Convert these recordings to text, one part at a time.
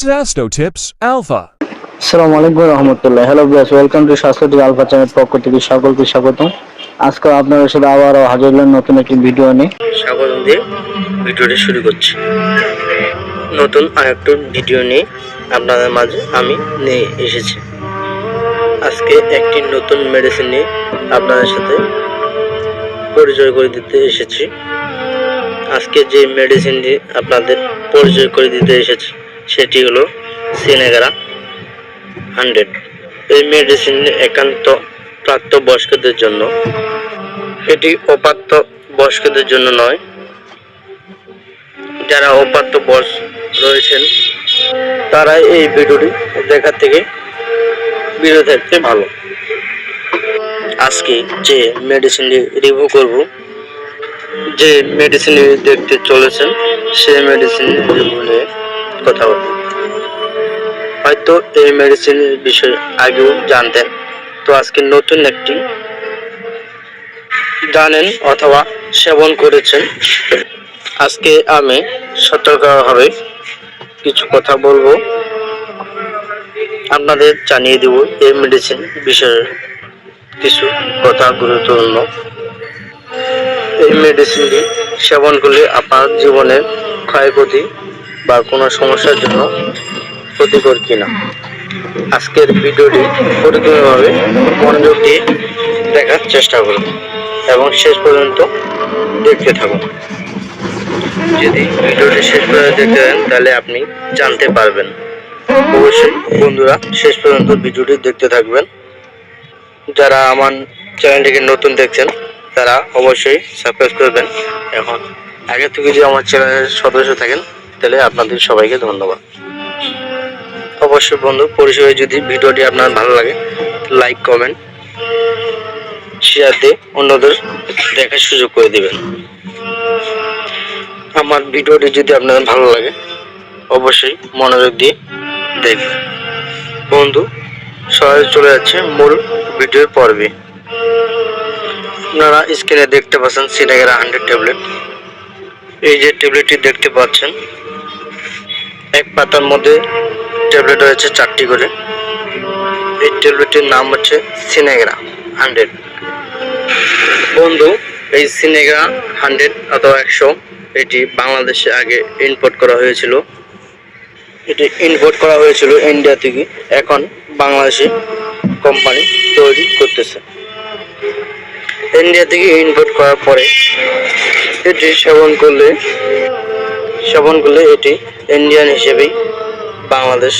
Sasto Tips Alpha. আসসালামু আলাইকুম রহমতুল্লাহ। Hello viewers, welcome to স্বাস্থ্য আলফা চ্যানেল পক্ষ থেকে সকলকে স্বাগতম। আজকে আপনাদের সাথে আবারও হাজির হলাম নতুন একটি ভিডিও নিয়ে। স্বাগত দিয়ে ভিডিওটি শুরু করছি। নতুন আরেকটা ভিডিও নিয়ে আপনাদের মাঝে আমি নিয়ে এসেছি। আজকে একটি নতুন মেডিসিন নিয়ে আপনাদের সাথে পরিচয় করে দিতে এসেছি। আজকে যে মেডিসিনটি আপনাদের পরিচয় করে দিতে এসেছি সেটি হলো সিনেগারা 100। এই মেডিসিন একান্ত প্রাপ্তবয়স্কদের জন্য, এটি অপ্রাপ্ত বয়স্কদের জন্য নয়। যারা অপ্রাপ্ত বয়স রয়েছেন তারা এই ভিডিওটি দেখা থেকে বিরত থাকতে ভালো। আজকে যে মেডিসিনটি রিভিউ করব, যে মেডিসিনটি দেখতে চলেছেন সেই মেডিসিন রিভিউ নিয়ে কথা বলব। হয়তো এই মেডিসিনের বিষয়ে আগেও জানতেন, তো আজকে নতুন একটি জানেন অথবা সেবন করেছেন। আজকে আমি সতর্কভাবে কিছু কথা বলবো, আপনাদের জানিয়ে দেব এই মেডিসিন বিষয়ে কিছু কথা গুরুত্বপূর্ণ। এই মেডিসিনটি সেবন করলে আপনার জীবনের ক্ষয়ক্ষতি বা কোনো সমস্যার জন্য ক্ষতিকর কিনা, আজকের ভিডিওটি পরিপূর্ণভাবে মনোযোগ দিয়ে দেখার চেষ্টা করুন এবং শেষ পর্যন্ত দেখতে থাকুন। যদি ভিডিওটি শেষ পর্যন্ত দেখতে দেন তাহলে আপনি জানতে পারবেন। অবশ্যই বন্ধুরা শেষ পর্যন্ত ভিডিওটি দেখতে থাকবেন। যারা আমার চ্যানেলটিকে নতুন দেখছেন তারা অবশ্যই সাবস্ক্রাইব করবেন। এখন আগে থেকে যদি আমার চ্যানেলের সদস্য থাকেন তাহলে আপনাদের সবাইকে ধন্যবাদ। অবশ্যই বন্ধু পরিচয়ে যদি ভিডিওটি আপনার ভালো লাগে লাইক কমেন্ট শেয়ার দিয়ে অন্যদের দেখার সুযোগ করে দিবেন। আমার ভিডিওটি যদি আপনাদের ভালো লাগে অবশ্যই মনোযোগ দিয়ে দেখবেন। বন্ধু সবাই চলে যাচ্ছে মূল ভিডিওর পর্বে। আপনারা স্ক্রিনে দেখতে পাচ্ছেন সিনেগারা 100 ট্যাবলেট। এই যে ট্যাবলেটটি দেখতে পাচ্ছেন, এক পাতার মধ্যে ট্যাবলেট রয়েছে 4টি করে। এই ট্যাবলেটটির নাম হচ্ছে সিনেগারা 100। বন্ধু এই সিনেগারা 100 অথবা 100 এটি বাংলাদেশে আগে ইম্পোর্ট করা হয়েছিল। এটি ইম্পোর্ট করা হয়েছিল ইন্ডিয়া থেকে। এখন বাংলাদেশে কোম্পানি তৈরি করতেছে। ইন্ডিয়া থেকে ইম্পোর্ট করার পরে এটি সেবন করলে এটি ইন্ডিয়ান হিসেবেই বাংলাদেশ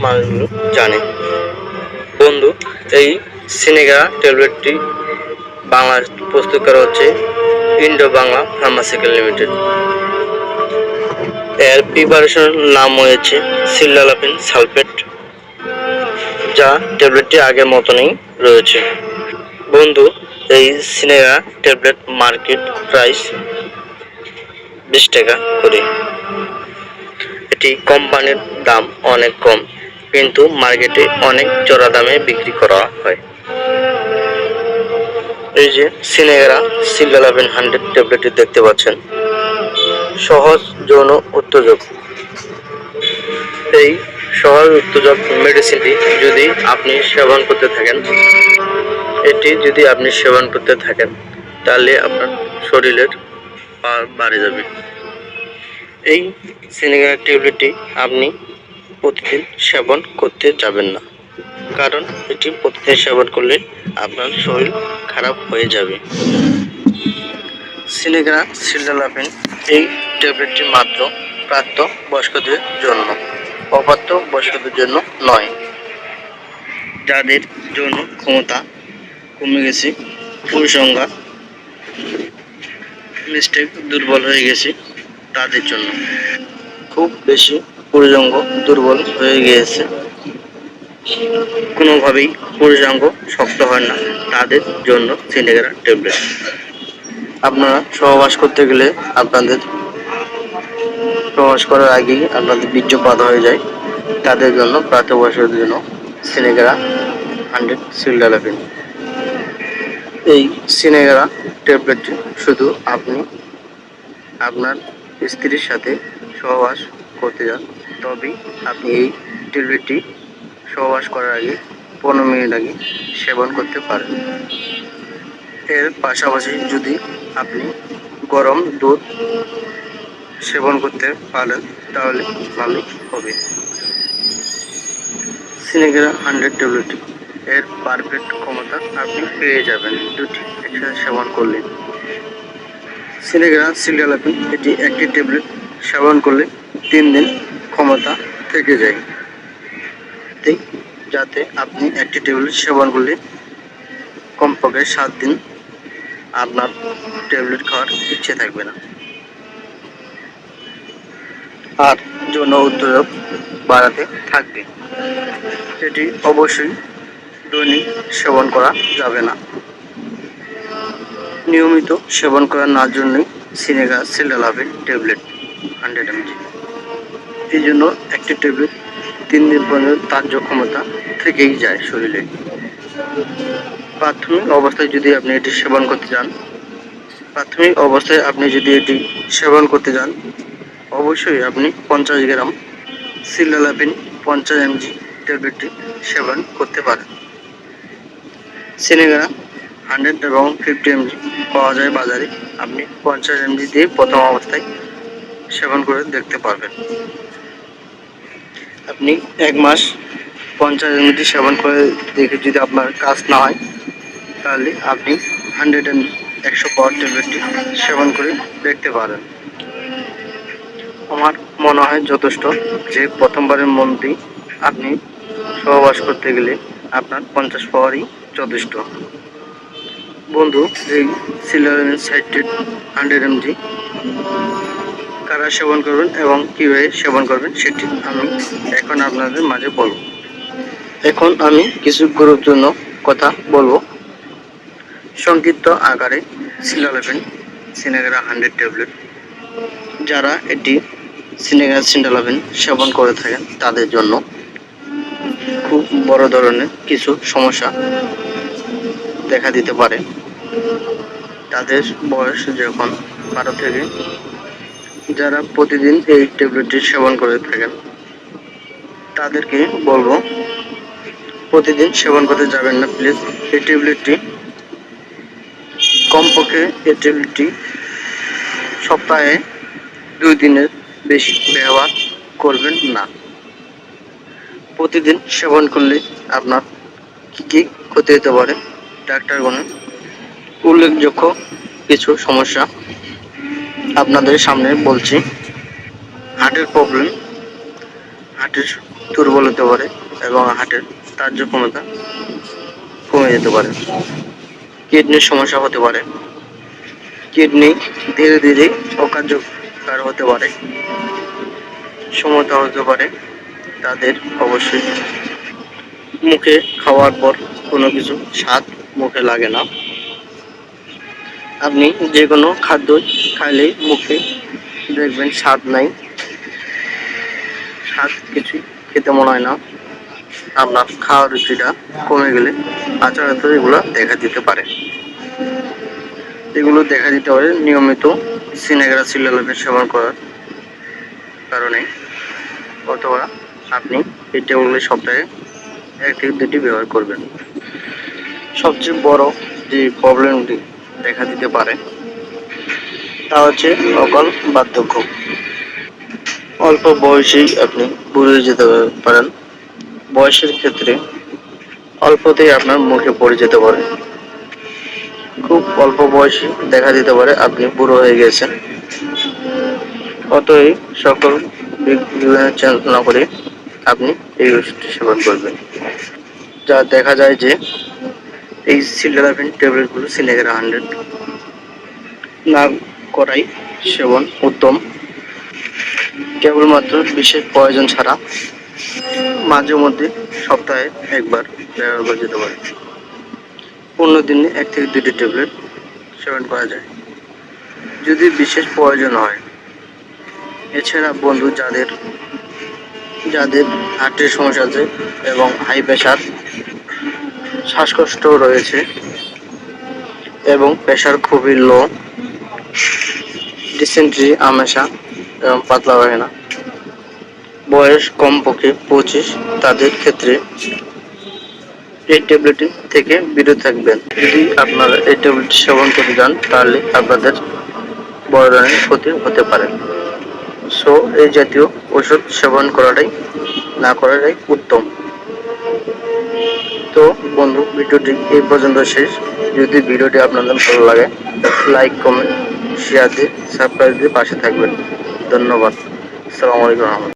মানুষগুলো জানে। বন্ধু এই সিনেগারা ট্যাবলেটটি বাংলাদেশ প্রস্তুত করা হচ্ছে ইন্ডো বাংলা ফার্মাসিক্যাল লিমিটেড। এর প্রিপারেশন নাম হয়েছে সিল্লালাপিন সালফেট, যা ট্যাবলেটটি আগের মতনই রয়েছে। বন্ধু এই সিনেগারা ট্যাবলেট মার্কেট প্রাইস 20 টাকা করে। এটি কোম্পানির দাম অনেক কম, কিন্তু মার্কেটে অনেক চড়া দামে বিক্রি করা হয়। এই যে সিনেগারা সিল্লালাপিন 100 ট্যাবলেটটি দেখতে পাচ্ছেন, সহজ যৌন উত্তেজক। এই সহজ উত্তেজক মেডিসিনটি যদি আপনি সেবন করতে থাকেন তাহলে আপনার শরীরের পাওয়ার বাড়ে যাবে। এই সিনেগারা ট্যাবলেটটি আপনি প্রতিদিন সেবন করতে যাবেন না, কারণ এটি প্রতিদিন সেবন করলে আপনার শরীর খারাপ হয়ে যাবে। সিনেগারা সিল্লালাপিন এই ট্যাবলেটটি মাত্র প্রাপ্ত বয়স্কদের জন্য, অপ্রাপ্ত বয়স্কদের জন্য নয়। যাদের যৌন ক্ষমতা কমে গেছে, পুরুষাঙ্গ মিস্টেক দুর্বল হয়ে গেছে তাদের জন্য। খুব বেশি পুরুষাঙ্গ দুর্বল হয়ে গিয়েছে, কোনোভাবেই পুরুষাঙ্গ শক্ত হয় না, তাদের জন্য সিনেগারা ট্যাবলেট। আপনারা সহবাস করতে গেলে সহবাস করার আগেই আপনাদের বীর্যপাত হয়ে যায়, তাদের জন্য প্রাপ্তবয়স্কদের জন্য সিনেগারা 100 সিল্লালাপিন। এই সিনেগারা ট্যাবলেটটি শুধু আপনি আপনার স্ত্রীর সাথে সহবাস করতে যান তবেই আপনি এই ট্যাবলেটটি সহবাস করার আগে 15 মিনিট আগে সেবন করতে পারেন। এর পাশাপাশি যদি আপনি গরম দুধ সেবন করতে পারেন তাহলে ভালোই হবে। সিনেগ্রা 100 ট্যাবলেটটি এর পারফেক্ট ক্ষমতা আপনি পেয়ে যাবেন দুটি একসাথে সেবন করলে। সিনেগ্রা সিল্ডালাপিন এটি একটি ট্যাবলেট সেবন করলে 3 দিন ক্ষমতা থেকে যায়। যাতে আপনি একটি ট্যাবলেট সেবন করলে কমপক্ষে 7 দিন আপনার ট্যাবলেট খাওয়ার ইচ্ছে থাকবে না। আর যৌন উত্তেজক বাড়াতে থাকবে। এটি অবশ্যই দৈনিক সেবন করা যাবে না। নিয়মিত সেবন করার না জন্যই সিনেগ্রা সিল্ডালাপিন ট্যাবলেট 100 mg। এই জন্য একটি ট্যাবলেট 3 দিন পর্যন্ত কার্যক্ষমতা থেকেই যায় শরীরে। প্রাথমিক অবস্থায় যদি আপনি এটি সেবন করতে যান অবশ্যই আপনি 50 গ্রাম সিল্ডালাপিন 50 mg ট্যাবলেটটি সেবন করতে পারেন। সিনেগ্রা 100 এবং 50 mg পাওয়া যায় বাজারে। আপনি 50 mg দিয়ে প্রথম অবস্থায় সেবন করে দেখতে পারবেন। আপনি 1 মাস 50 mg সেবন করে দেখে যদি আপনার কাজ না হয় তাহলে আপনি 100 mg 100 পাওয়ার ট্যাবলেটটি সেবন করে দেখতে পারেন। আমার মনে হয় যথেষ্ট যে প্রথমবারের মধ্যেই আপনি সহবাস করতে গেলে আপনার 50 পাওয়ারই যথেষ্ট। বন্ধু, এই সিল্ডালাপিন সাইট্রেট 100 mg কারা সেবন করবেন এবং কীভাবে সেবন করবেন সেটি আমি এখন আপনাদের মাঝে বলব। এখন আমি কিছু গুরুত্বপূর্ণ কথা বলবো। সংক্ষিপ্ত আকারে সিল্ডালাপিন সিনেগ্রা 100 ট্যাবলেট যারা এটি সিনেগ্রা সিল্ডালাপিন সেবন করে থাকেন তাদের জন্য খুব বড় ধরনের কিছু সমস্যা দেখা দিতে পারে। তাদের বয়স যখন 12 থেকে, যারা প্রতিদিন এই ট্যাবলেটটি সেবন করে থাকেন তাদেরকে বলবো প্রতিদিন সেবন করতে যাবেন না প্লিজ। এই ট্যাবলেটটি কমপক্ষে সপ্তাহে 2 দিনের বেশি ব্যবহার করবেন না। প্রতিদিন সেবন করলে আপনার কি ক্ষতি হতে পারে ডাক্তারগণ উল্লেখযোগ্য কিছু সমস্যা আপনাদের সামনে বলছি। হার্টের প্রবলেম, হার্টের দুর্বল হতে পারে এবং হার্টের কার্যক্ষমতা কমে যেতে পারে। কিডনির সমস্যা হতে পারে, কিডনি ধীরে ধীরে অকার্যকর হতে পারে, সমস্যা হতে পারে। তাদের অবশ্যই মুখে খাওয়ার পর কোনো কিছু স্বাদ মুখে লাগে না। আপনি যে কোনো খাদ্য খাইলে মুখে দেখবেন স্বাদ নাই, স্বাদ কিছুই খেতে মনে হয় না। আপনার খাওয়ার রুচিটা কমে গেলে আচরণে এগুলো দেখা দিতে পারে। নিয়মিত সিনেগ্রা সিল্ডালাপিন সেবন করার কারণে, অথবা আপনি এই ট্যাবলেটগুলি সপ্তাহে 1 থেকে 2টি ব্যবহার করবেন। সবচেয়ে বড় যে প্রবলেমটি দেখা দিতে পারে তা হচ্ছে অকাল বার্ধক্য। অল্প বয়সেই আপনি বুড়ো হয়ে যেতে পারেন। বয়সের ক্ষেত্রে অল্পতেই আপনার মুখে পড়ে যেতে পারে। খুব অল্প বয়সে দেখা দিতে পারে আপনি বুড়ো হয়ে গেছেন। অতএব সকল বিবেচনা না করে আপনি এই ওষুধটি সেবন করবেন। যা দেখা যায় যে এই সিল্ডালাপিন ট্যাবলেটগুলো সিনেগ্রা 100 না করাই সেবন উত্তম। কেবলমাত্র বিশেষ প্রয়োজন ছাড়া মাঝে মধ্যে সপ্তাহে 1 বার ব্যবহার করা যেতে পারে। 15 দিনে 1 থেকে 2টি ট্যাবলেট সেবন করা যায় যদি বিশেষ প্রয়োজন হয়। এছাড়া বন্ধু, যাদের হার্টের সমস্যা আছে এবং হাই প্রেশার, শ্বাসকষ্ট রয়েছে এবং প্রেশার খুবই লো, ডিসেন্ট্রি, আমাশা এবং পাতলা পায়খানা, বয়স কমপক্ষে 25 তাদের ক্ষেত্রে এই ট্যাবলেটটি থেকে বিরত থাকবেন। যদি আপনারা এই ট্যাবলেট সেবন করে যান তাহলে আপনাদের বড় ধরনের ক্ষতি হতে পারে। সো এই জাতীয় ওষুধ সেবন না করাটাই উত্তম। তো বন্ধু, ভিডিওটি এই পর্যন্ত শেষ। যদি ভিডিওটি আপনাদের ভালো লাগে, লাইক, কমেন্ট, শেয়ার দিয়ে সাবস্ক্রাইব দিয়ে পাশে থাকবেন। ধন্যবাদ। আসসালামু আলাইকুম।